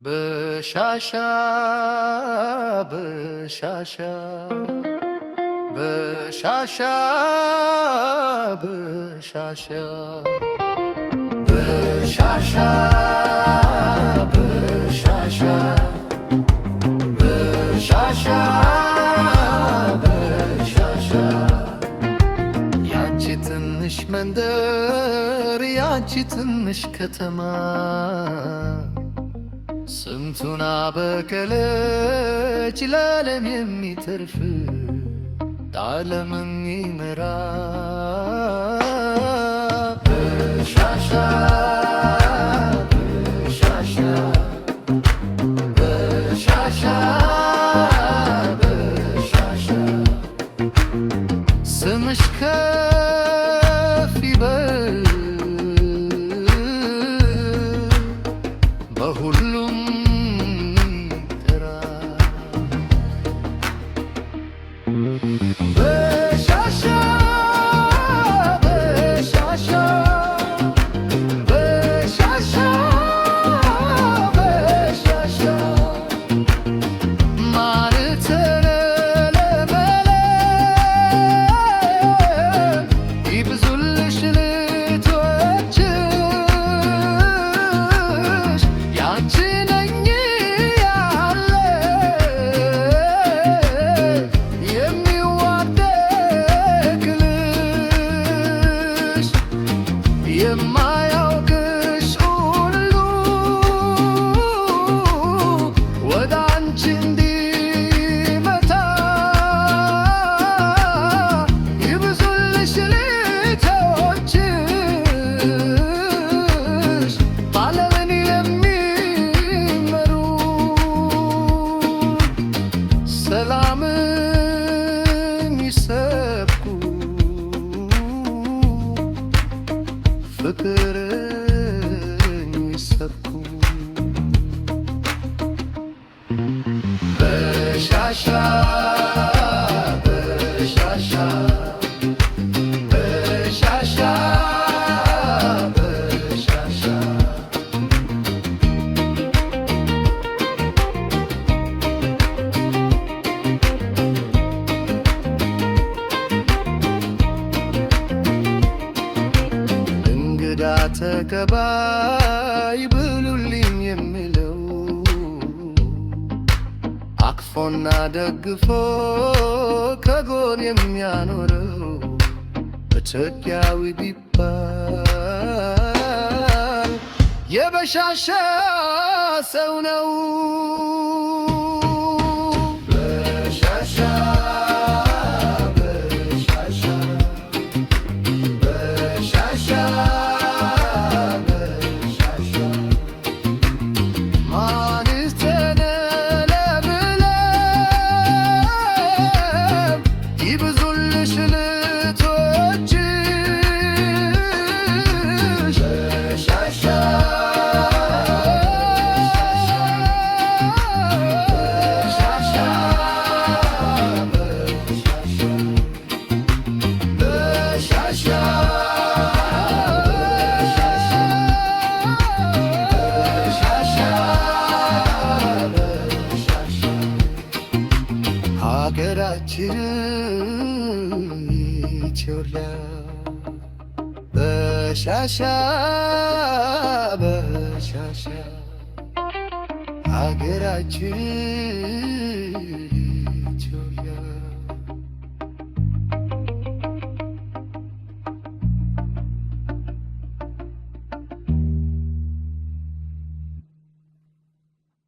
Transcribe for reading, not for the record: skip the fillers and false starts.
በሻሻ በሻሻ በሻሻ በሻሻ በሻሻ በሻሻ በሻሻ በሻሻ ያንቺ ትንሽ መንደር ያንቺ ትንሽ ከተማ ስንቱን አበቀለች ለዓለም የሚተርፍ ዓለምን ይመራ በሻሻ በሻሻ በሻሻ በሻሻ ስምሽ ከፍ ይበል በሁሉም በሻሻ በሻሻ በሻሻ በሻሻ ማር ተለመለመ ይብዙልሽ ልጆችሽ ያንቺ ነኝ ያለ የማያውቅሽ ሁሉ ወደ አንቺ እንዲመጣ ይብዙልሽ ልጆችሽ ዓለምን የሚመሩ ሰላምን ይሰብኩ ፍቅርን ይሰብኩ በሻሻ በሻሻ በሻሻ በሻሻ ተቀባይ ብሉልኝ የሚለው አቅፎና ደግፎ ከጎን የሚያኖረው ኢትዮጵያዊ ቢባል የበሻሻ ሰው ነው። በሻሻ በሻሻ በሻሻ ይብዙልሽ ልጆችሽ በሻሻ በሻሻ በሻሻ ሀገራችን ኢትዮጵያ በሻሻ በሻሻ ሀገራችን